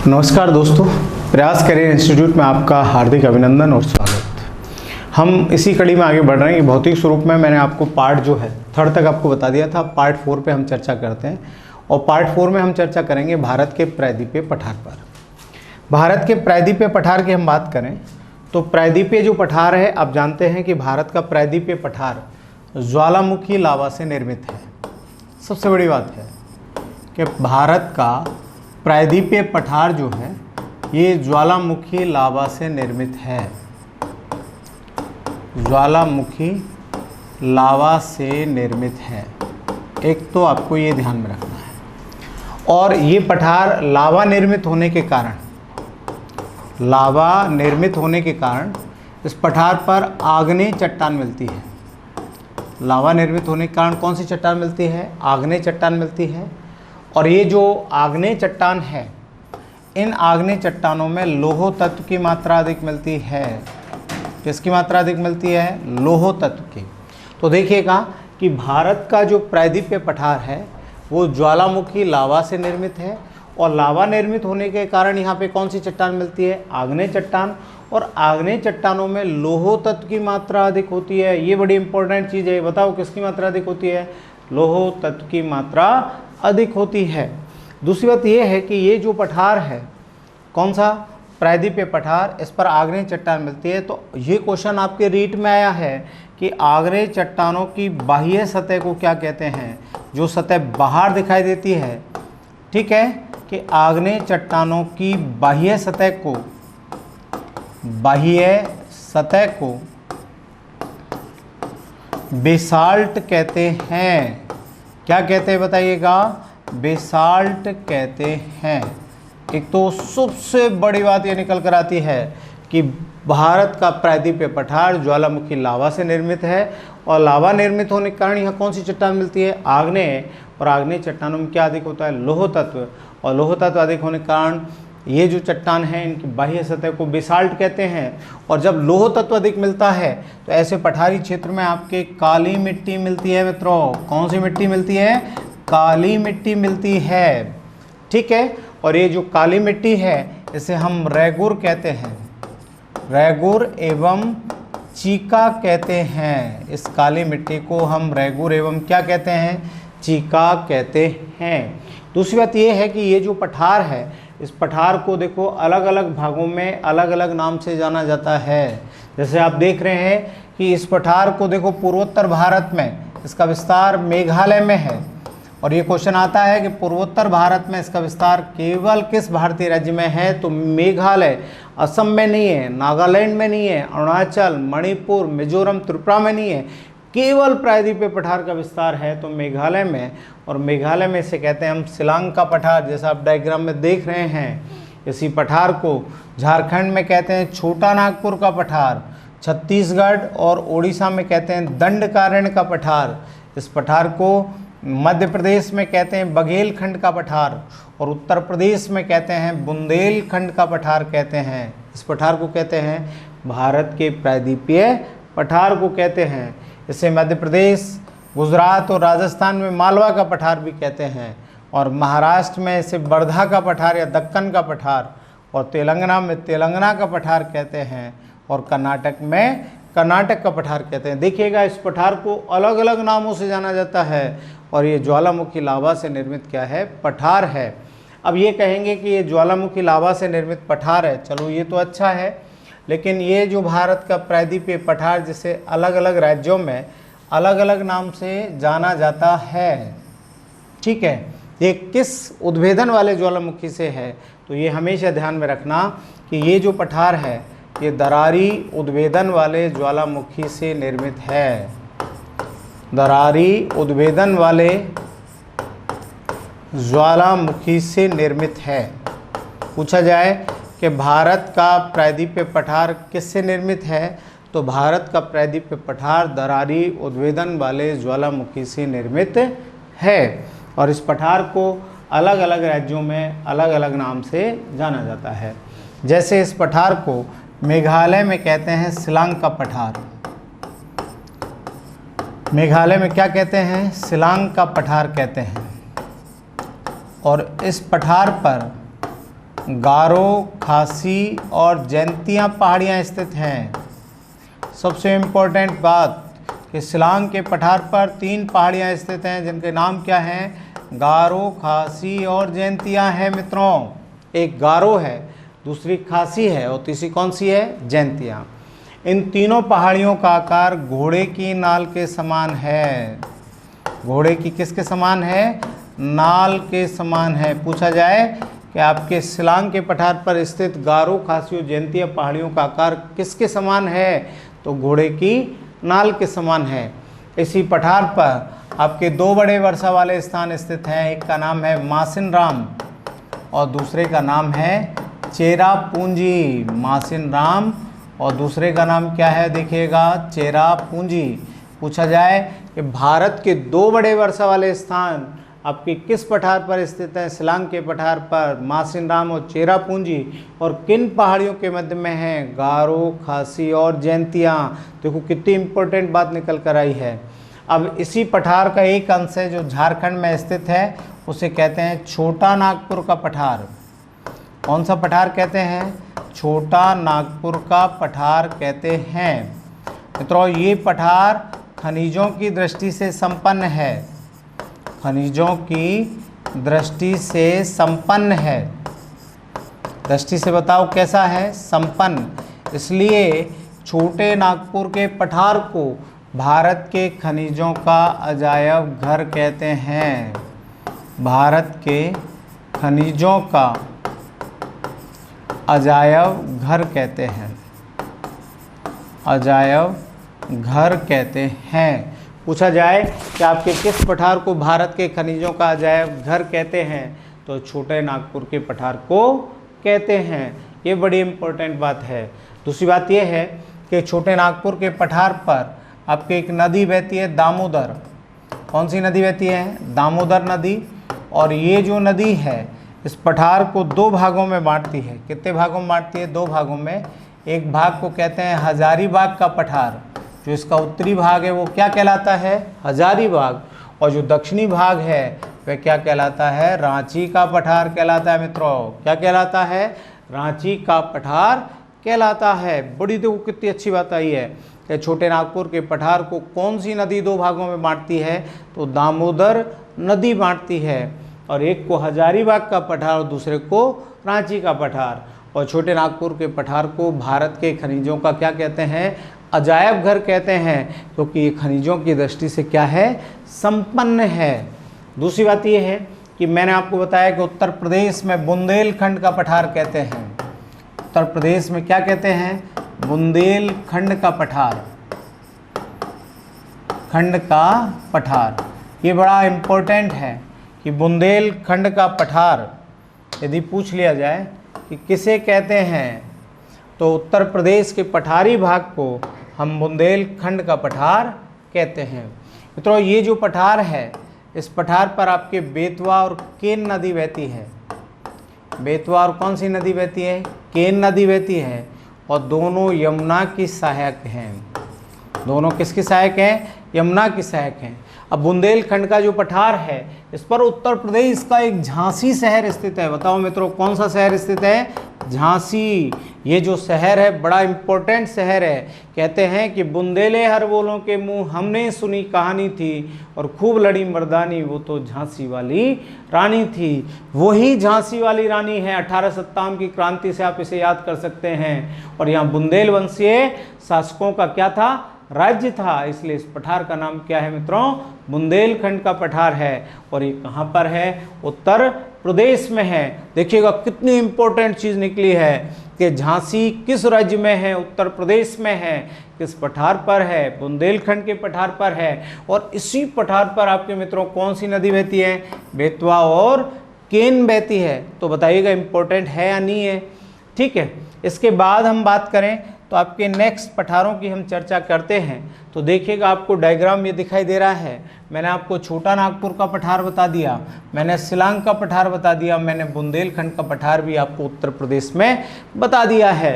नमस्कार दोस्तों, प्रयास करियर इंस्टीट्यूट में आपका हार्दिक अभिनंदन और स्वागत। हम इसी कड़ी में आगे बढ़ रहे हैं कि भौतिक स्वरूप में मैंने आपको पार्ट जो है थर्ड तक आपको बता दिया था। पार्ट 4 पे हम चर्चा करते हैं और पार्ट 4 में हम चर्चा करेंगे भारत के प्रायद्वीपीय पठार पर। भारत के प्रायद्वीपीय पठार की हम बात करें तो प्रायद्वीपीय जो पठार है, आप जानते हैं कि भारत का प्रायद्वीपीय पठार ज्वालामुखी लावा से निर्मित है। सबसे बड़ी बात है कि भारत का प्रायद्वीपीय पठार जो है ये ज्वालामुखी लावा से निर्मित है। ज्वालामुखी लावा से निर्मित है, एक तो आपको ये ध्यान में रखना है। और ये पठार लावा निर्मित होने के कारण इस पठार पर आग्नेय चट्टान मिलती है। लावा निर्मित होने के कारण कौन सी चट्टान मिलती है? आग्नेय चट्टान मिलती है। और ये जो आग्नेय चट्टान है, इन आग्नेय चट्टानों में लौह तत्व की मात्रा अधिक मिलती है। किसकी मात्रा अधिक मिलती है? लौह तत्व की। तो देखिएगा कि भारत का जो प्रायद्वीपीय पठार है वो ज्वालामुखी लावा से निर्मित है और लावा निर्मित होने के कारण यहाँ पे कौन सी चट्टान मिलती है? आग्नेय चट्टान। और आग्नेय चट्टानों में लौह तत्व की मात्रा अधिक होती है। ये बड़ी इंपॉर्टेंट चीज़ है। बताओ किसकी मात्रा अधिक होती है? लौह तत्व की मात्रा अधिक होती है। दूसरी बात यह है कि ये जो पठार है, कौन सा? प्रायद्वीपीय पठार, इस पर आग्नेय चट्टान मिलती है। तो ये क्वेश्चन आपके रीट में आया है कि आग्नेय चट्टानों की बाह्य सतह को क्या कहते हैं? जो सतह बाहर दिखाई देती है, ठीक है, कि आग्नेय चट्टानों की बाह्य सतह को बेसाल्ट कहते हैं। क्या कहते हैं बताइएगा? बेसाल्ट कहते हैं। एक तो सबसे बड़ी बात ये निकल कर आती है कि भारत का प्रायद्वीपीय पठार ज्वालामुखी लावा से निर्मित है और लावा निर्मित होने के कारण यहाँ कौन सी चट्टान मिलती है? आग्नेय। और आग्नेय चट्टानों में क्या अधिक होता है? लौह तत्व। और लौह तत्व अधिक होने के कारण ये जो चट्टान है इनकी बाह्य सतह को बेसाल्ट कहते हैं। और जब लौह तत्व अधिक मिलता है तो ऐसे पठारी क्षेत्र में आपके काली मिट्टी मिलती है। मित्रों, कौन सी मिट्टी मिलती है? काली मिट्टी मिलती है, ठीक है। और ये जो काली मिट्टी है इसे हम रेगुर कहते हैं। रेगुर एवं चीका कहते हैं। इस काली मिट्टी को हम रेगुर एवं क्या कहते हैं? चीका कहते हैं। दूसरी बात ये है कि ये जो पठार है, इस पठार को देखो अलग अलग भागों में अलग अलग नाम से जाना जाता है। जैसे आप देख रहे हैं कि इस पठार को देखो पूर्वोत्तर भारत में इसका विस्तार मेघालय में है। और ये क्वेश्चन आता है कि पूर्वोत्तर भारत में इसका विस्तार केवल किस भारतीय राज्य में है? तो मेघालय। असम में नहीं है, नागालैंड में नहीं है, अरुणाचल, मणिपुर, मिजोरम, त्रिपुरा में नहीं है। केवल प्रायद्वीपीय पठार का विस्तार है तो मेघालय में। और मेघालय में इसे कहते हैं हम शिलांग का पठार, जैसा आप डायग्राम में देख रहे हैं। इसी पठार को झारखंड में कहते हैं छोटा नागपुर का पठार, छत्तीसगढ़ और उड़ीसा में कहते हैं दंडकारण्य का पठार। इस पठार को मध्य प्रदेश में कहते हैं बघेलखंड का पठार और उत्तर प्रदेश में कहते हैं बुंदेलखंड का पठार कहते हैं। इस पठार को कहते हैं भारत के प्रायद्वीपीय पठार को कहते हैं। इसे मध्य प्रदेश, गुजरात और राजस्थान में मालवा का पठार भी कहते हैं। और महाराष्ट्र में इसे वर्धा का पठार या दक्कन का पठार, और तेलंगाना में तेलंगाना का पठार कहते हैं, और कर्नाटक में कर्नाटक का पठार कहते हैं। देखिएगा इस पठार को अलग अलग नामों से जाना जाता है और ये ज्वालामुखी लावा से निर्मित क्या है? पठार है। अब ये कहेंगे कि ये ज्वालामुखी लावा से निर्मित पठार है, चलो ये तो अच्छा है, लेकिन ये जो भारत का प्रायद्वीपीय पठार जिसे अलग अलग राज्यों में अलग अलग नाम से जाना जाता है, ठीक है, ये किस उद्भेदन वाले ज्वालामुखी से है? तो ये हमेशा ध्यान में रखना कि ये जो पठार है ये दरारी उद्भेदन वाले ज्वालामुखी से निर्मित है। दरारी उद्भेदन वाले ज्वालामुखी से निर्मित है। पूछा जाए कि भारत का प्रायद्वीपीय पठार किससे निर्मित है? तो भारत का प्रायद्वीपीय पठार दरारी उद्भेदन वाले ज्वालामुखी से निर्मित है। और इस पठार को अलग अलग राज्यों में अलग अलग नाम से जाना जाता है। जैसे इस पठार को मेघालय में कहते हैं शिलांग का पठार। मेघालय में क्या कहते हैं? शिलांग का पठार कहते हैं। और इस पठार पर गारो, खासी और जैंतिया पहाड़ियाँ स्थित हैं। सबसे इम्पोर्टेंट बात कि शिलांग के पठार पर 3 पहाड़ियाँ स्थित हैं जिनके नाम क्या हैं? गारो, खासी और जैंतिया है मित्रों। एक गारो है, दूसरी खासी है और तीसरी कौन सी है? जैंतिया। इन तीनों पहाड़ियों का आकार घोड़े की नाल के समान है। घोड़े की किसके समान है? नाल के समान है। पूछा जाए कि आपके शिलांग के पठार पर स्थित गारो, खासी और जैंतिया पहाड़ियों का आकार किसके समान है? तो घोड़े की नाल के समान है। इसी पठार पर आपके 2 बड़े वर्षा वाले स्थान स्थित हैं। एक का नाम है मासिनराम और दूसरे का नाम है चेरापूंजी। मासिनराम और दूसरे का नाम क्या है? देखिएगा, चेरापूंजी। पूछा जाए कि भारत के 2 बड़े वर्षा वाले स्थान आपके किस पठार पर स्थित हैं? शिलांग के पठार पर मासिनराम और चेरापूंजी। और किन पहाड़ियों के मध्य में हैं? गारो, खासी और जैंतिया। देखो कितनी इंपॉर्टेंट बात निकल कर आई है। अब इसी पठार का एक अंश है जो झारखंड में स्थित है, उसे कहते हैं छोटा नागपुर का पठार। कौन सा पठार कहते हैं? छोटा नागपुर का पठार कहते हैं। मित्रों, ये पठार खनिजों की दृष्टि से संपन्न है। खनिजों की दृष्टि से संपन्न है। दृष्टि से बताओ कैसा है? संपन्न। इसलिए छोटे नागपुर के पठार को भारत के खनिजों का अजायब घर कहते हैं। भारत के खनिजों का अजायब घर कहते हैं। अजायब घर कहते हैं। पूछा जाए कि आपके किस पठार को भारत के खनिजों का अजायब घर कहते हैं? तो छोटे नागपुर के पठार को कहते हैं। ये बड़ी इम्पोर्टेंट बात है। दूसरी बात यह है कि छोटे नागपुर के पठार पर आपके एक नदी बहती है, दामोदर। कौन सी नदी बहती है? दामोदर नदी। और ये जो नदी है इस पठार को 2 भागों में बांटती है। कितने भागों में बांटती है? 2 भागों में। एक भाग को कहते हैं हजारीबाग का पठार। जो इसका उत्तरी भाग है वो क्या कहलाता है? हजारीबाग। और जो दक्षिणी भाग है वह क्या कहलाता है? रांची का पठार कहलाता है। मित्रों, क्या कहलाता है? रांची का पठार कहलाता है। बड़ी देखो कितनी अच्छी बात आई है कि छोटे नागपुर के पठार को कौन सी नदी 2 भागों में बांटती है? तो दामोदर नदी बांटती है। और एक को हजारीबाग का पठार और दूसरे को रांची का पठार। और छोटे नागपुर के पठार को भारत के खनिजों का क्या कहते हैं? अजायब घर कहते हैं, क्योंकि ये खनिजों की दृष्टि से क्या है? संपन्न है। दूसरी बात ये है कि मैंने आपको बताया कि उत्तर प्रदेश में बुंदेलखंड का पठार कहते हैं। उत्तर प्रदेश में क्या कहते हैं? बुंदेलखंड का पठार। खंड का पठार। ये बड़ा इम्पोर्टेंट है कि बुंदेलखंड का पठार यदि पूछ लिया जाए कि किसे कहते हैं, तो उत्तर प्रदेश के पठारी भाग को हम बुंदेलखंड का पठार कहते हैं। मित्रों, ये जो पठार है इस पठार पर आपके बेतवा और केन नदी बहती है। बेतवा और कौन सी नदी बहती है? केन नदी बहती है। और दोनों यमुना की सहायक हैं। दोनों किसकी सहायक हैं? यमुना की सहायक हैं। अब बुंदेलखंड का जो पठार है इस पर उत्तर प्रदेश का एक झांसी शहर स्थित है। बताओ मित्रों, कौन सा शहर स्थित है? झांसी। ये जो शहर है बड़ा इम्पोर्टेंट शहर है। कहते हैं कि बुंदेले हर बोलों के मुंह हमने सुनी कहानी थी और खूब लड़ी मर्दानी, वो तो झांसी वाली रानी थी। वही झांसी वाली रानी है। 1857 की क्रांति से आप इसे याद कर सकते हैं। और यहाँ बुंदेल वंशीय शासकों का क्या था? राज्य था। इसलिए इस पठार का नाम क्या है मित्रों? बुंदेलखंड का पठार है। और ये कहाँ पर है? उत्तर प्रदेश में है। देखिएगा कितनी इंपॉर्टेंट चीज़ निकली है कि झांसी किस राज्य में है? उत्तर प्रदेश में है। किस पठार पर है? बुंदेलखंड के पठार पर है। और इसी पठार पर आपके मित्रों कौन सी नदी बहती है? बेतवा और केन बहती है। तो बताइएगा इंपॉर्टेंट है या नहीं है? ठीक है। इसके बाद हम बात करें तो आपके नेक्स्ट पठारों की हम चर्चा करते हैं। तो देखिएगा आपको डायग्राम ये दिखाई दे रहा है। मैंने आपको छोटा नागपुर का पठार बता दिया, मैंने शिलांग का पठार बता दिया, मैंने बुंदेलखंड का पठार भी आपको उत्तर प्रदेश में बता दिया है।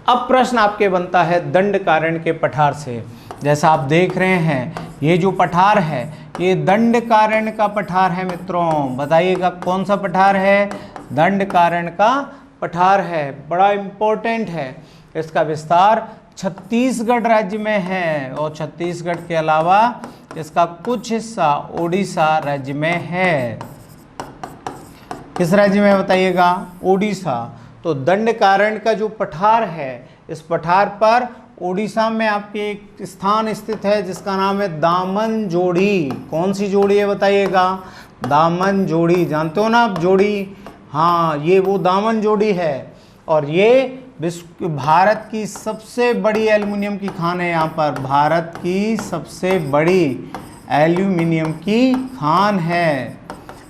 अब प्रश्न आपके बनता है दंडकारण्य के पठार से। जैसा आप देख रहे हैं ये जो पठार है ये दंडकारण्य का पठार है मित्रों। बताइएगा कौन सा पठार है? दंडकारण्य का पठार है, बड़ा इम्पोर्टेंट है। इसका विस्तार छत्तीसगढ़ राज्य में है और छत्तीसगढ़ के अलावा इसका कुछ हिस्सा ओडिशा राज्य में है। किस राज्य में बताइएगा? ओडिशा। तो दंडकारण्य का जो पठार है, इस पठार पर ओडिशा में आपके एक स्थान स्थित है जिसका नाम है दामन जोड़ी। कौन सी जोड़ी है बताइएगा? दामन जोड़ी। जानते हो ना आप जोड़ी? हाँ, ये वो दामन जोड़ी है और ये भारत की सबसे बड़ी एल्युमिनियम की खान है। यहाँ पर भारत की सबसे बड़ी एल्युमिनियम की खान है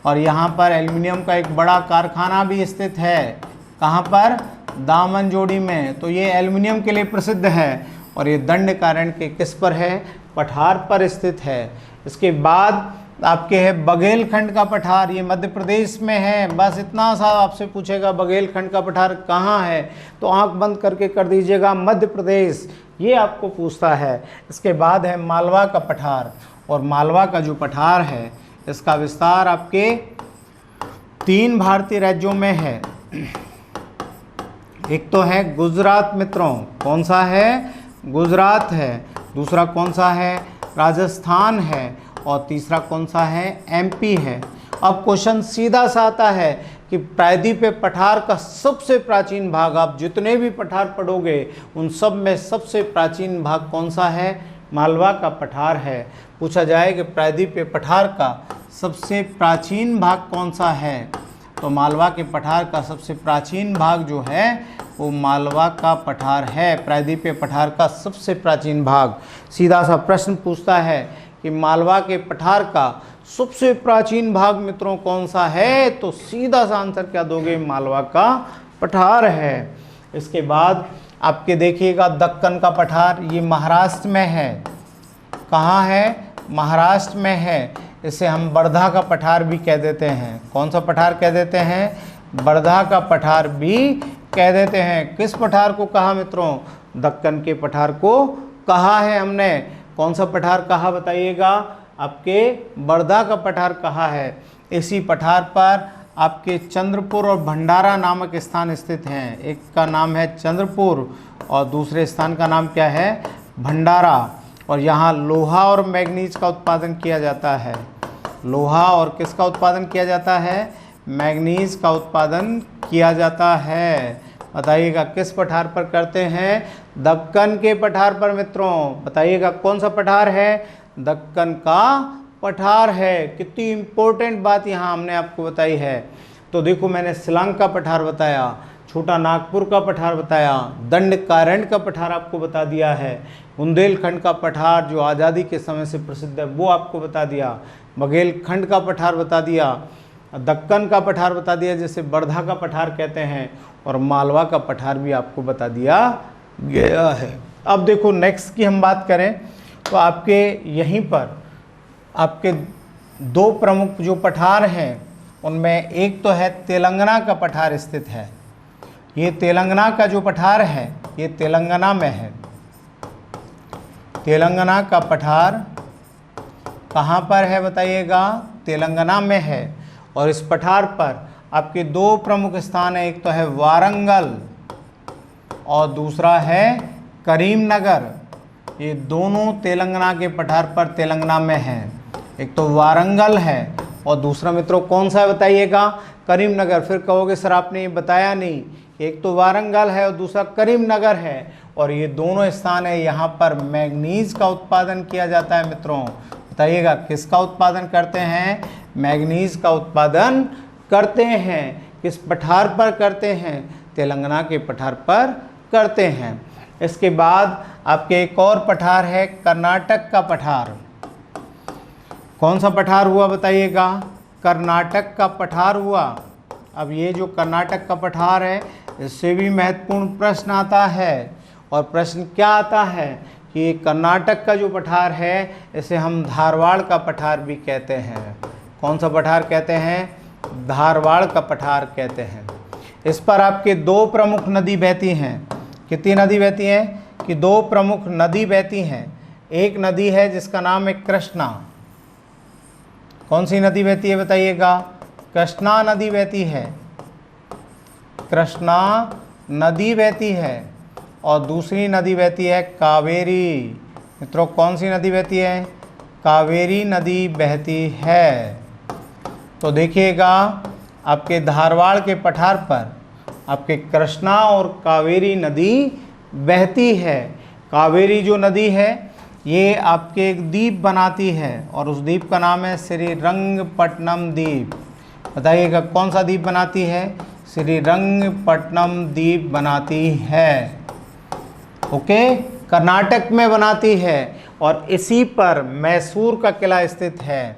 और यहाँ पर एल्युमिनियम का एक बड़ा कारखाना भी स्थित है। कहाँ पर? दामन जोड़ी में। तो ये एल्युमिनियम के लिए प्रसिद्ध है और ये दंडकारण्य के किस पर है? पठार पर स्थित है। इसके बाद आपके है बघेलखंड का पठार, ये मध्य प्रदेश में है। बस इतना सा आपसे पूछेगा बघेलखंड का पठार कहाँ है, तो आंख बंद करके कर दीजिएगा मध्य प्रदेश, ये आपको पूछता है। इसके बाद है मालवा का पठार और मालवा का जो पठार है इसका विस्तार आपके 3 भारतीय राज्यों में है। एक तो है गुजरात मित्रों, कौन सा है? गुजरात है। दूसरा कौन सा है? राजस्थान है और तीसरा कौन सा है? एमपी है। अब क्वेश्चन सीधा सा आता है कि प्रायद्वीप पठार का सबसे प्राचीन भाग, आप जितने भी पठार पढ़ोगे उन सब में सबसे प्राचीन भाग कौन सा है? मालवा का पठार है। पूछा जाए कि प्रायद्वीप पठार का सबसे प्राचीन भाग कौन सा है, तो मालवा के पठार का सबसे प्राचीन भाग जो है वो मालवा का पठार है। प्रायद्वीप पठार का सबसे प्राचीन भाग। सीधा सा प्रश्न पूछता है कि मालवा के पठार का सबसे प्राचीन भाग मित्रों कौन सा है, तो सीधा सा आंसर क्या दोगे? मालवा का पठार है। इसके बाद आपके देखिएगा दक्कन का पठार, ये महाराष्ट्र में है। कहाँ है? महाराष्ट्र में है। इसे हम बर्धा का पठार भी कह देते हैं। कौन सा पठार कह देते हैं? बर्धा का पठार भी कह देते हैं। किस पठार को कहा मित्रों? दक्कन के पठार को कहा है हमने। कौन सा पठार कहा बताइएगा? आपके बर्धा का पठार कहा है। इसी पठार पर आपके चंद्रपुर और भंडारा नामक स्थान स्थित हैं। एक का नाम है चंद्रपुर और दूसरे स्थान का नाम क्या है? भंडारा। और यहाँ लोहा और मैग्नीज का उत्पादन किया जाता है। लोहा और किसका उत्पादन किया जाता है? मैग्नीज का उत्पादन किया जाता है। बताइएगा किस पठार पर करते हैं? दक्कन के पठार पर मित्रों। बताइएगा कौन सा पठार है? दक्कन का पठार है। कितनी इम्पोर्टेंट बात यहाँ हमने आपको बताई है। तो देखो, मैंने शिलांग का पठार बताया, छोटा नागपुर का पठार बताया, दंडकारण्य का पठार आपको बता दिया है, बुंदेलखंड का पठार जो आज़ादी के समय से प्रसिद्ध है वो आपको बता दिया, बघेलखंड का पठार बता दिया, दक्कन का पठार बता दिया जिसे बर्धा का पठार कहते हैं, और मालवा का पठार भी आपको बता दिया गया है। अब देखो नेक्स्ट की हम बात करें तो आपके यहीं पर आपके 2 प्रमुख जो पठार हैं उनमें एक तो है तेलंगाना का पठार स्थित है। ये तेलंगाना का जो पठार है ये तेलंगाना में है। तेलंगाना का पठार कहाँ पर है बताइएगा? तेलंगाना में है। और इस पठार पर आपके 2 प्रमुख स्थान हैं, एक तो है वारंगल और दूसरा है करीमनगर। ये दोनों तेलंगाना के पठार पर तेलंगाना में हैं। एक तो वारंगल है और दूसरा मित्रों कौन सा है बताइएगा? करीमनगर। फिर कहोगे सर आपने ये बताया नहीं। एक तो वारंगल है और दूसरा करीमनगर है और ये दोनों स्थान है, यहाँ पर मैग्नीज का उत्पादन किया जाता है मित्रों। बताइएगा किसका उत्पादन करते हैं? मैग्नीज का उत्पादन करते हैं। किस पठार पर करते हैं? तेलंगाना के पठार पर करते हैं। इसके बाद आपके एक और पठार है कर्नाटक का पठार। कौन सा पठार हुआ बताइएगा? कर्नाटक का पठार हुआ। अब ये जो कर्नाटक का पठार है इससे भी महत्वपूर्ण प्रश्न आता है। और प्रश्न क्या आता है कि कर्नाटक का जो पठार है इसे हम धारवाड़ का पठार भी कहते हैं। कौन सा पठार कहते हैं? धारवाड़ का पठार कहते हैं। इस पर आपके 2 प्रमुख नदी बहती हैं। कितनी नदी बहती हैं? कि 2 प्रमुख नदी बहती हैं। एक नदी है जिसका नाम है कृष्णा। कौन सी नदी बहती है बताइएगा? कृष्णा नदी बहती है। कृष्णा नदी बहती है और दूसरी नदी बहती है कावेरी। मित्रों कौन सी नदी बहती है? कावेरी नदी बहती है। तो देखिएगा आपके धारवाड़ के पठार पर आपके कृष्णा और कावेरी नदी बहती है। कावेरी जो नदी है ये आपके एक द्वीप बनाती है और उस द्वीप का नाम है श्रीरंगपट्टनम द्वीप। बताइएगा कौन सा द्वीप बनाती है? श्रीरंगपट्टनम द्वीप बनाती है। ओके, कर्नाटक में बनाती है और इसी पर मैसूर का किला स्थित है।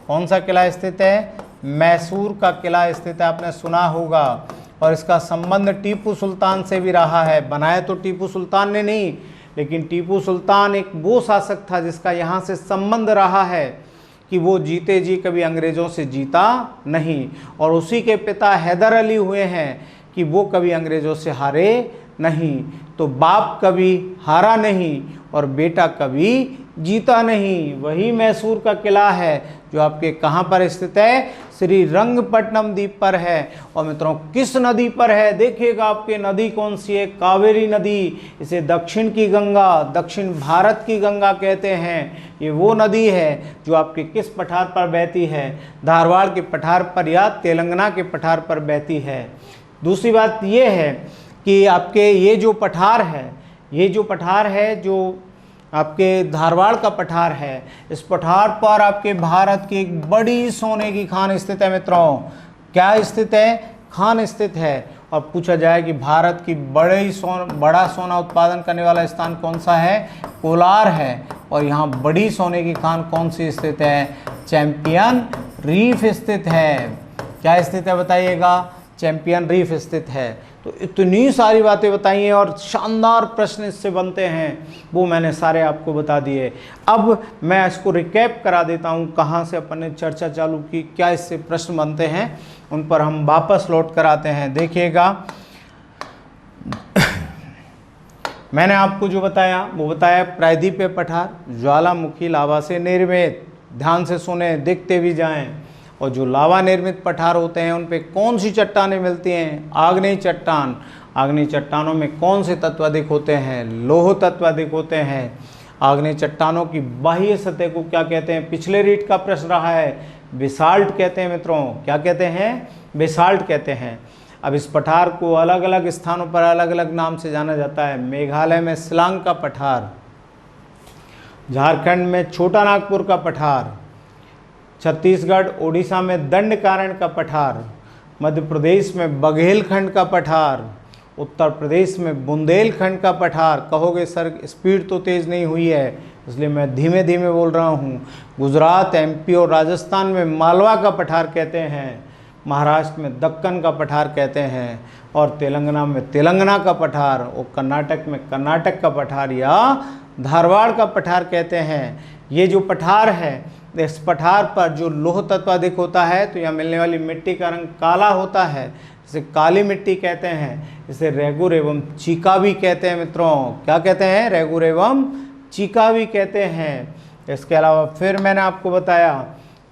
कौन सा किला स्थित है? मैसूर का किला स्थित है, आपने सुना होगा। और इसका संबंध टीपू सुल्तान से भी रहा है। बनाया तो टीपू सुल्तान ने नहीं, लेकिन टीपू सुल्तान एक वो शासक था जिसका यहाँ से संबंध रहा है कि वो जीते जी कभी अंग्रेज़ों से जीता नहीं। और उसी के पिता हैदर अली हुए हैं कि वो कभी अंग्रेज़ों से हारे नहीं। तो बाप कभी हारा नहीं और बेटा कभी जीता नहीं। वही मैसूर का किला है जो आपके कहाँ पर स्थित है? श्रीरंगपट्टनम द्वीप पर है। और मित्रों किस नदी पर है? देखिएगा आपके नदी कौन सी है? कावेरी नदी। इसे दक्षिण की गंगा, दक्षिण भारत की गंगा कहते हैं। ये वो नदी है जो आपके किस पठार पर बहती है? धारवाड़ के पठार पर या तेलंगाना के पठार पर बहती है। दूसरी बात ये है कि आपके ये जो पठार है जो आपके धारवाड़ का पठार है, इस पठार पर आपके भारत की एक बड़ी सोने की खान स्थित है। मित्रों क्या स्थित है? खान स्थित है। और पूछा जाए कि भारत की बड़ा सोना उत्पादन करने वाला स्थान कौन सा है? कोलार है। और यहाँ बड़ी सोने की खान कौन सी स्थित है? चैंपियन रीफ स्थित है। क्या स्थित है बताइएगा? चैंपियन रीफ स्थित है। तो इतनी सारी बातें बताई हैं और शानदार प्रश्न इससे बनते हैं, वो मैंने सारे आपको बता दिए। अब मैं इसको रिकैप करा देता हूँ, कहाँ से अपन ने चर्चा चालू की, क्या इससे प्रश्न बनते हैं, उन पर हम वापस लौट कर आते हैं। देखिएगा मैंने आपको जो बताया वो बताया प्रायद्वीपीय पठार ज्वालामुखी लावा से निर्मित। ध्यान से सुने, देखते भी जाएं। और जो लावा निर्मित पठार होते हैं उन पे कौन सी चट्टानें मिलती हैं? आग्नेय चट्टान। आग्नेय चट्टानों में कौन से तत्व अधिक होते हैं? लौह तत्व अधिक होते हैं। आग्नेय चट्टानों की बाह्य सतह को क्या कहते हैं? पिछले रीट का प्रश्न रहा है, बेसाल्ट कहते हैं। मित्रों क्या कहते हैं? बेसाल्ट कहते हैं। अब इस पठार को अलग अलग स्थानों पर अलग अलग नाम से जाना जाता है। मेघालय में शिलांग का पठार, झारखंड में छोटा नागपुर का पठार, छत्तीसगढ़ ओडिशा में दंडकारण्य का पठार, मध्य प्रदेश में बघेलखंड का पठार, उत्तर प्रदेश में बुंदेलखंड का पठार। कहोगे सर स्पीड तो तेज़ नहीं हुई है, इसलिए मैं धीमे धीमे बोल रहा हूँ। गुजरात, एमपी और राजस्थान में मालवा का पठार कहते हैं, महाराष्ट्र में दक्कन का पठार कहते हैं, और तेलंगाना में तेलंगाना का पठार, और कर्नाटक में कर्नाटक का पठार या धारवाड़ का पठार कहते हैं। ये जो पठार है, इस पठार पर जो लौह तत्व अधिक होता है तो यहाँ मिलने वाली मिट्टी का रंग काला होता है, इसे काली मिट्टी कहते हैं। इसे रेगुर एवं चीका भी कहते हैं। मित्रों क्या कहते हैं? रेगुर एवं चीका भी कहते हैं। इसके अलावा फिर मैंने आपको बताया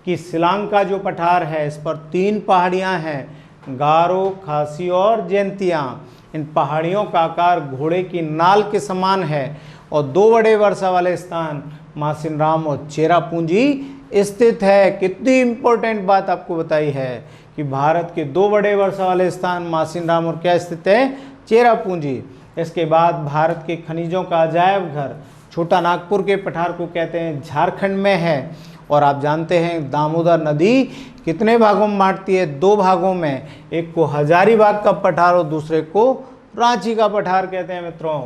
कि शिलांग का जो पठार है इस पर 3 पहाड़ियाँ हैं, गारो, खासी और जयंतियाँ। इन पहाड़ियों का आकार घोड़े की नाल के समान है और 2 बड़े वर्षा वाले स्थान मासिनराम और चेरापूंजी स्थित है। कितनी इंपॉर्टेंट बात आपको बताई है कि भारत के 2 बड़े वर्षा वाले स्थान मासिनराम और क्या स्थित है? चेरापूंजी। इसके बाद भारत के खनिजों का अजायब घर छोटा नागपुर के पठार को कहते हैं, झारखंड में है। और आप जानते हैं दामोदर नदी कितने भागों में बांटती है? 2 भागों में, एक को हजारीबाग का पठार और दूसरे को रांची का पठार कहते हैं। मित्रों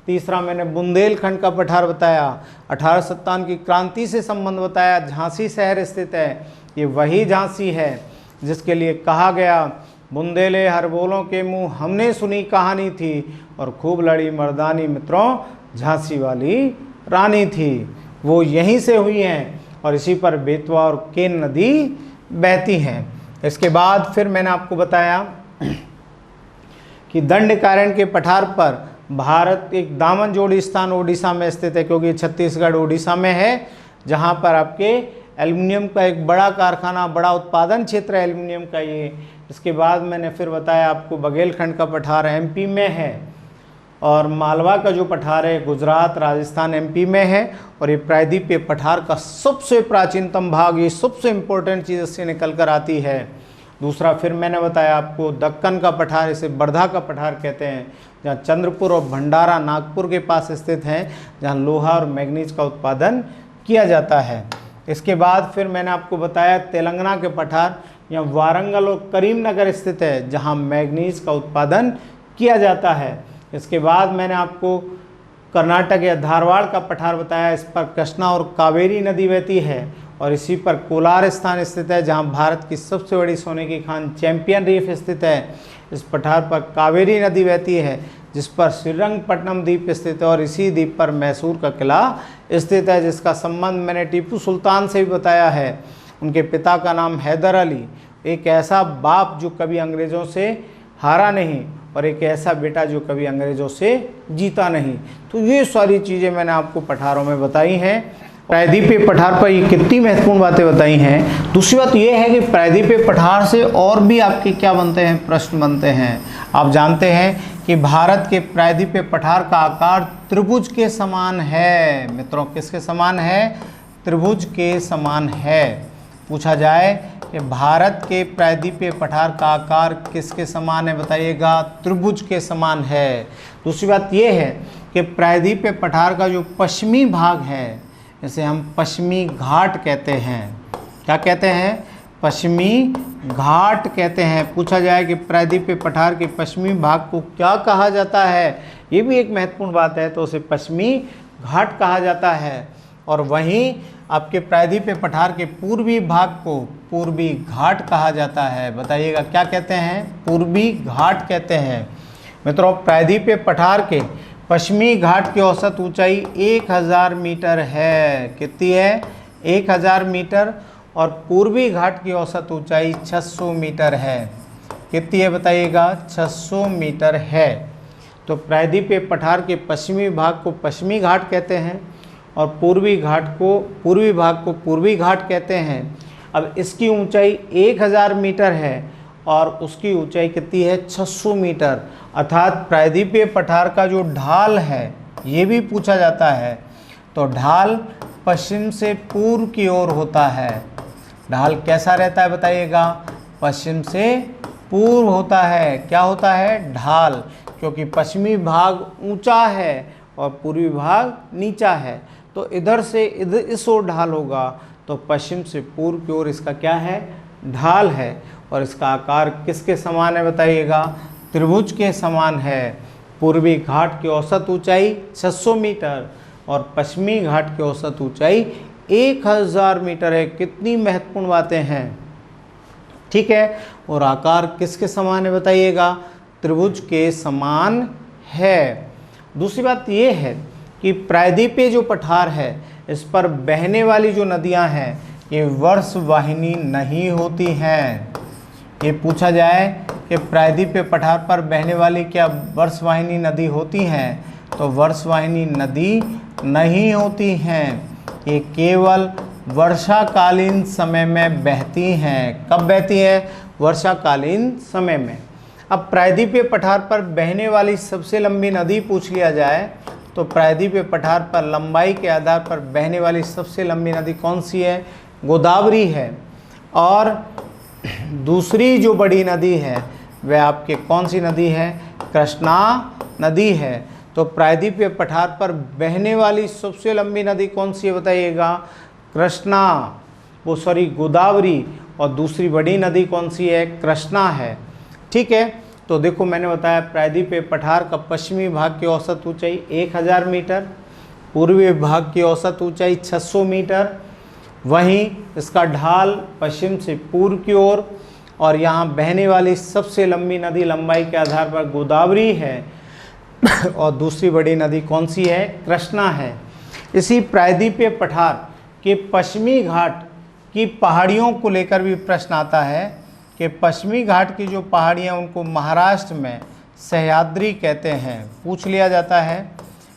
तीसरा मैंने बुंदेलखंड का पठार बताया, 1857 की क्रांति से संबंध बताया। झांसी शहर स्थित है, ये वही झांसी है जिसके लिए कहा गया, बुंदेले हर बोलों के मुंह हमने सुनी कहानी थी और खूब लड़ी मर्दानी। मित्रों झांसी वाली रानी थी, वो यहीं से हुई हैं और इसी पर बेतवा और केन नदी बहती हैं। इसके बाद फिर मैंने आपको बताया कि दंडकारण्य के पठार पर भारत एक दामन जोड़ी स्थान ओडिशा में स्थित है, क्योंकि छत्तीसगढ़ ओडिशा में है, जहाँ पर आपके एल्युमिनियम का एक बड़ा कारखाना, बड़ा उत्पादन क्षेत्र है एल्युमिनियम का ये। इसके बाद मैंने फिर बताया आपको बघेलखंड का पठार एमपी में है, और मालवा का जो पठार है गुजरात, राजस्थान, एमपी में है। और ये प्रायद्वीपीय पठार का सबसे प्राचीनतम भाग, ये सबसे इम्पोर्टेंट चीज़ इससे निकल कर आती है। दूसरा फिर मैंने बताया आपको दक्कन का पठार, इसे बर्धा का पठार कहते हैं, जहाँ चंद्रपुर और भंडारा नागपुर के पास स्थित हैं, जहाँ लोहा और मैग्नीज का उत्पादन किया जाता है। इसके बाद फिर मैंने आपको बताया तेलंगाना के पठार, यहाँ वारंगल और करीमनगर स्थित है, जहाँ मैग्नीज का उत्पादन किया जाता है। इसके बाद मैंने आपको कर्नाटक या धारवाड़ का पठार बताया, इस पर कृष्णा और कावेरी नदी बहती है, और इसी पर कोलार स्थान स्थित है, जहां भारत की सबसे बड़ी सोने की खान चैंपियन रीफ स्थित है। इस पठार पर कावेरी नदी बहती है, जिस पर श्रीरंगपट्टनम द्वीप स्थित है, और इसी द्वीप पर मैसूर का किला स्थित है, जिसका संबंध मैंने टीपू सुल्तान से भी बताया है। उनके पिता का नाम हैदर अली, एक ऐसा बाप जो कभी अंग्रेज़ों से हारा नहीं, और एक ऐसा बेटा जो कभी अंग्रेज़ों से जीता नहीं। तो ये सारी चीज़ें मैंने आपको पठारों में बताई हैं। प्रायद्वीपीय पठार पर ये कितनी महत्वपूर्ण बातें बताई हैं। दूसरी बात ये है कि प्रायद्वीपीय पठार से और भी आपके क्या बनते हैं, प्रश्न बनते हैं। आप जानते हैं कि भारत के प्रायद्वीपीय पठार का आकार त्रिभुज के समान है। मित्रों, किसके समान है? त्रिभुज के समान है। पूछा जाए कि भारत के प्रायद्वीपीय पठार का आकार किसके समान है, बताइएगा, त्रिभुज के समान है। दूसरी बात यह है कि प्रायद्वीपीय पठार का जो पश्चिमी भाग है, इसे हम पश्चिमी घाट कहते हैं। क्या कहते हैं? पश्चिमी घाट कहते हैं। पूछा जाए कि प्रायद्वीपीय पठार के पश्चिमी भाग को क्या कहा जाता है, ये भी एक महत्वपूर्ण बात है, तो उसे पश्चिमी घाट कहा जाता है। और वहीं आपके प्रायद्वीपीय पठार के पूर्वी भाग को पूर्वी घाट कहा जाता है। बताइएगा क्या कहते हैं? पूर्वी घाट कहते हैं। मित्रों, प्रायद्वीपीय पठार के पश्चिमी घाट की औसत ऊंचाई 1000 मीटर है। कितनी है? 1000 मीटर। और पूर्वी घाट की औसत ऊंचाई 600 मीटर है। कितनी है बताइएगा? 600 मीटर है। तो प्रायद्वीपीय पठार के पश्चिमी भाग को पश्चिमी घाट कहते हैं, और पूर्वी भाग को पूर्वी घाट कहते हैं। अब इसकी ऊंचाई 1000 मीटर है, और उसकी ऊंचाई कितनी है? 600 मीटर। अर्थात प्रायद्वीपीय पठार का जो ढाल है, ये भी पूछा जाता है। तो ढाल पश्चिम से पूर्व की ओर होता है। ढाल कैसा रहता है बताइएगा? पश्चिम से पूर्व होता है। क्या होता है? ढाल, क्योंकि पश्चिमी भाग ऊंचा है और पूर्वी भाग नीचा है, तो इधर से इधर इस ओर ढाल होगा, तो पश्चिम से पूर्व की ओर इसका क्या है? ढाल है। और इसका आकार किसके समान है बताइएगा? त्रिभुज के समान है। पूर्वी घाट की औसत ऊंचाई 600 मीटर और पश्चिमी घाट की औसत ऊंचाई 1000 मीटर है। कितनी महत्वपूर्ण बातें हैं, ठीक है। और आकार किसके समान है बताइएगा? त्रिभुज के समान है। दूसरी बात ये है कि प्रायद्वीपीय जो पठार है, इस पर बहने वाली जो नदियां हैं, ये वर्षवाहिनी नहीं होती हैं। ये पूछा जाए कि प्रायद्वीपीय पठार पर बहने वाली क्या वर्षवाहिनी नदी होती हैं, तो वर्षवाहिनी नदी नहीं होती हैं। ये केवल वर्षाकालीन समय में बहती हैं। कब बहती है? वर्षाकालीन समय में। अब प्रायद्वीपीय पठार पर बहने वाली सबसे लंबी नदी पूछ लिया जाए, तो प्रायद्वीपीय पठार पर लंबाई के आधार पर बहने वाली सबसे लंबी नदी कौन सी है? गोदावरी है। और दूसरी जो बड़ी नदी है वह आपके कौन सी नदी है? कृष्णा नदी है। तो प्रायद्वीपीय पठार पर बहने वाली सबसे लंबी नदी कौन सी है बताइएगा? गोदावरी। और दूसरी बड़ी नदी कौन सी है? कृष्णा है, ठीक है। तो देखो, मैंने बताया प्रायद्वीपीय पठार का पश्चिमी भाग की औसत ऊंचाई 1000 मीटर, पूर्वी भाग की औसत ऊंचाई 600 मीटर, वहीं इसका ढाल पश्चिम से पूर्व की ओर, और यहाँ बहने वाली सबसे लंबी नदी लंबाई के आधार पर गोदावरी है, और दूसरी बड़ी नदी कौन सी है? कृष्णा है। इसी प्रायद्वीपीय पठार के पश्चिमी घाट की पहाड़ियों को लेकर भी प्रश्न आता है कि पश्चिमी घाट की जो पहाड़ियाँ, उनको महाराष्ट्र में सह्याद्री कहते हैं। पूछ लिया जाता है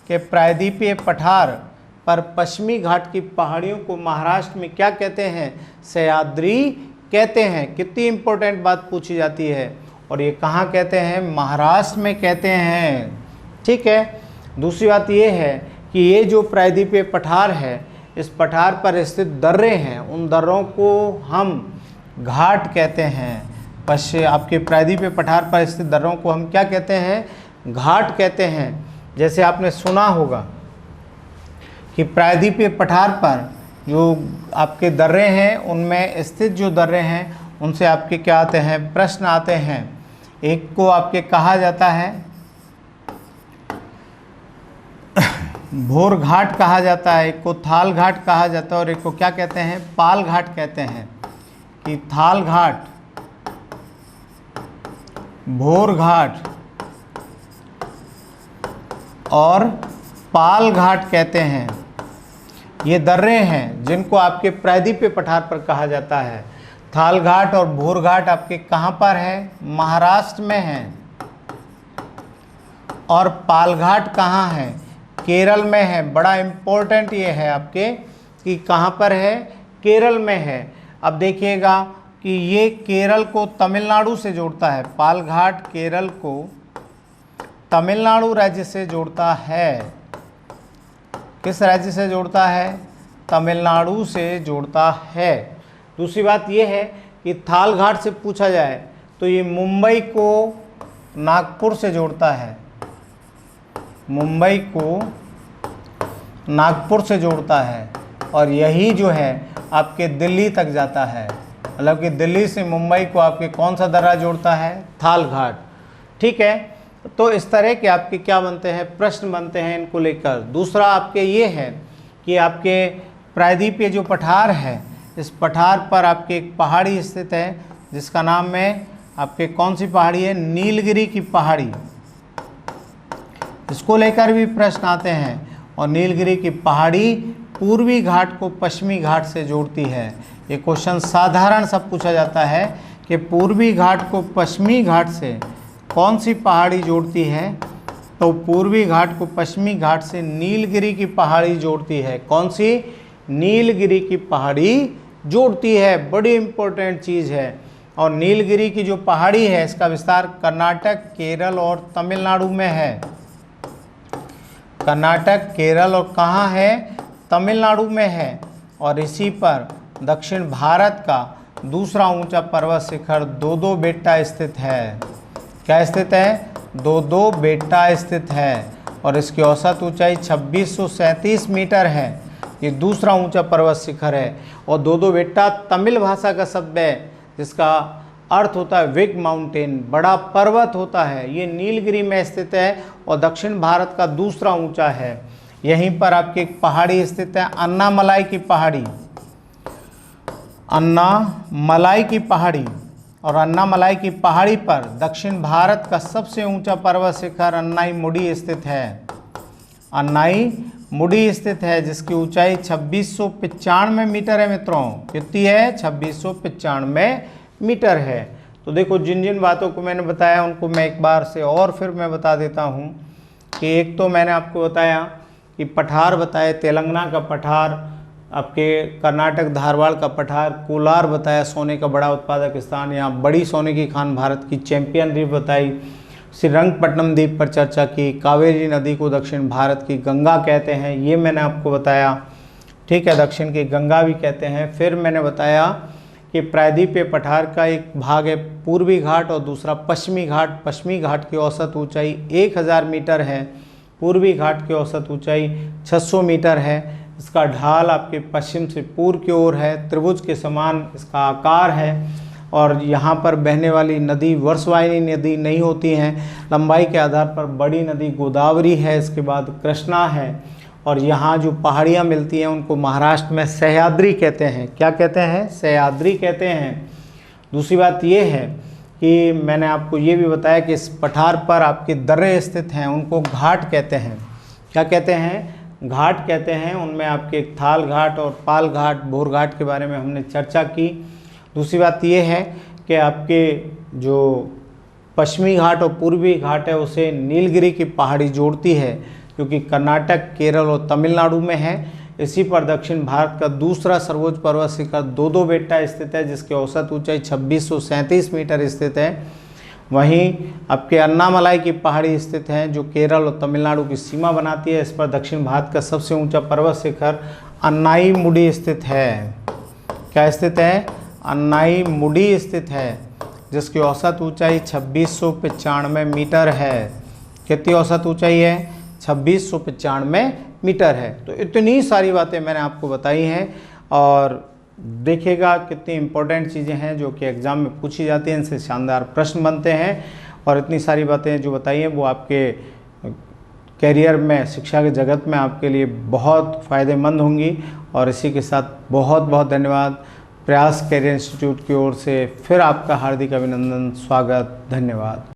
कि प्रायद्वीपीय पठार पर पश्चिमी घाट की पहाड़ियों को महाराष्ट्र में क्या कहते हैं? सह्याद्री कहते हैं। कितनी इंपॉर्टेंट बात पूछी जाती है। और ये कहाँ कहते हैं? महाराष्ट्र में कहते हैं। ठीक है। दूसरी बात ये है कि ये जो प्रायद्वीपीय पठार है, इस पठार पर स्थित दर्रे हैं, उन दर्रों को हम घाट कहते हैं। आपके प्रायद्वीपीय पठार पर स्थित दर्रों को हम क्या कहते हैं? घाट कहते हैं। जैसे आपने सुना होगा कि प्रायद्वीपीय पठार पर जो आपके दर्रे हैं, उनमें स्थित जो दर्रे हैं, उनसे आपके क्या आते हैं? प्रश्न आते हैं। एक को आपके कहा जाता है भोर घाट कहा जाता है, एक को थाल घाट कहा जाता है, और एक को क्या कहते हैं? पाल घाट कहते हैं। कि थाल घाट, भोर घाट और पाल घाट कहते हैं। ये दर्रे हैं जिनको आपके प्रायद्वीपीय पठार पर कहा जाता है। थाल घाट और भोर घाट आपके कहाँ पर है? महाराष्ट्र में है। और पाल घाट कहाँ है? केरल में है। बड़ा इम्पोर्टेंट ये है आपके कि कहाँ पर है? केरल में है। अब देखिएगा कि ये केरल को तमिलनाडु से जोड़ता है। पाल घाट केरल को तमिलनाडु राज्य से जोड़ता है। किस राज्य से जोड़ता है? तमिलनाडु से जोड़ता है। दूसरी बात यह है कि थाल घाट से पूछा जाए तो ये मुंबई को नागपुर से जोड़ता है। मुंबई को नागपुर से जोड़ता है, और यही जो है आपके दिल्ली तक जाता है। मतलब कि दिल्ली से मुंबई को आपके कौन सा दर्रा जोड़ता है? थाल घाट। ठीक है। तो इस तरह के आपके क्या बनते हैं? प्रश्न बनते हैं इनको लेकर। दूसरा आपके ये है कि आपके प्रायद्वीपीय जो पठार है, इस पठार पर आपके एक पहाड़ी स्थित है जिसका नाम है आपके कौन सी पहाड़ी है? नीलगिरी की पहाड़ी। इसको लेकर भी प्रश्न आते हैं। और नीलगिरी की पहाड़ी पूर्वी घाट को पश्चिमी घाट से जोड़ती है। ये क्वेश्चन साधारण सा पूछा जाता है कि पूर्वी घाट को पश्चिमी घाट से कौन सी पहाड़ी जोड़ती है? तो पूर्वी घाट को पश्चिमी घाट से नीलगिरी की पहाड़ी जोड़ती है। कौन सी? नीलगिरी की पहाड़ी जोड़ती है। बड़ी इंपॉर्टेंट चीज़ है। और नीलगिरी की जो पहाड़ी है, इसका विस्तार कर्नाटक, केरल और तमिलनाडु में है। कर्नाटक, केरल और कहाँ है? तमिलनाडु में है। और इसी पर दक्षिण भारत का दूसरा ऊंचा पर्वत शिखर दो बेट्टा स्थित है। क्या स्थित है? दो बेट्टा स्थित है। और इसकी औसत ऊंचाई 2637 मीटर है। ये दूसरा ऊंचा पर्वत शिखर है। और दो बेट्टा तमिल भाषा का शब्द है जिसका अर्थ होता है बिग माउंटेन, बड़ा पर्वत होता है। ये नीलगिरी में स्थित है और दक्षिण भारत का दूसरा ऊंचा है। यहीं पर आपकी एक पहाड़ी स्थित है, अन्नामलाई की पहाड़ी। अन्नामलाई की पहाड़ी। और अन्नामलाई की पहाड़ी पर दक्षिण भारत का सबसे ऊंचा पर्वत शिखर अन्नाईमुडी स्थित है। अन्नाईमुडी स्थित है जिसकी ऊंचाई 2695 मीटर है मित्रों। कितनी है? 2695 मीटर है। तो देखो, जिन जिन बातों को मैंने बताया उनको मैं एक बार से और फिर मैं बता देता हूँ कि एक तो मैंने आपको बताया कि पठार बताए, तेलंगाना का पठार, आपके कर्नाटक धारवाड़ का पठार, कोलार बताया सोने का बड़ा उत्पादक स्थान, यहाँ बड़ी सोने की खान भारत की, चैंपियन द्वीप बताई, श्रीरंगपट्टनम द्वीप पर चर्चा की, कावेरी नदी को दक्षिण भारत की गंगा कहते हैं, ये मैंने आपको बताया। ठीक है, दक्षिण की गंगा भी कहते हैं। फिर मैंने बताया कि प्रायद्वीपीय पठार का एक भाग है पूर्वी घाट और दूसरा पश्चिमी घाट। पश्चिमी घाट की औसत ऊंचाई 1000 मीटर है, पूर्वी घाट की औसत ऊंचाई 600 मीटर है। इसका ढाल आपके पश्चिम से पूर्व की ओर है, त्रिभुज के समान इसका आकार है। और यहाँ पर बहने वाली नदी वर्षवाहिनी नदी नहीं होती हैं। लंबाई के आधार पर बड़ी नदी गोदावरी है, इसके बाद कृष्णा है। और यहाँ जो पहाड़ियाँ मिलती हैं उनको महाराष्ट्र में सह्याद्री कहते हैं। क्या कहते हैं? सह्याद्री कहते हैं। दूसरी बात ये है कि मैंने आपको ये भी बताया कि इस पठार पर आपके दर्रे स्थित हैं, उनको घाट कहते हैं। क्या कहते हैं? घाट कहते हैं। उनमें आपके थाल घाट और पाल घाट, भोर घाट के बारे में हमने चर्चा की। दूसरी बात ये है कि आपके जो पश्चिमी घाट और पूर्वी घाट है उसे नीलगिरी की पहाड़ी जोड़ती है। क्योंकि कर्नाटक, केरल और तमिलनाडु में है। इसी पर दक्षिण भारत का दूसरा सर्वोच्च पर्वत शिखर दोदोबेट्टा स्थित है, जिसकी औसत ऊंचाई 2637 मीटर स्थित है। वहीं आपके अन्नामलाई की पहाड़ी स्थित है, जो केरल और तमिलनाडु की सीमा बनाती है। इस पर दक्षिण भारत का सबसे ऊंचा पर्वत शिखर अन्नाईमुडी स्थित है। क्या स्थित है? अन्नाईमुडी स्थित है, जिसकी औसत ऊंचाई 2695 मीटर है। कितनी औसत ऊंचाई है? 2695 मीटर है। तो इतनी सारी बातें मैंने आपको बताई हैं, और देखिएगा कितनी इंपॉर्टेंट चीज़ें हैं जो कि एग्ज़ाम में पूछी जाती हैं, इनसे शानदार प्रश्न बनते हैं। और इतनी सारी बातें जो बताई हैं वो आपके करियर में, शिक्षा के जगत में आपके लिए बहुत फ़ायदेमंद होंगी। और इसी के साथ बहुत बहुत धन्यवाद। प्रयास करियर इंस्टीट्यूट की ओर से फिर आपका हार्दिक अभिनंदन, स्वागत, धन्यवाद।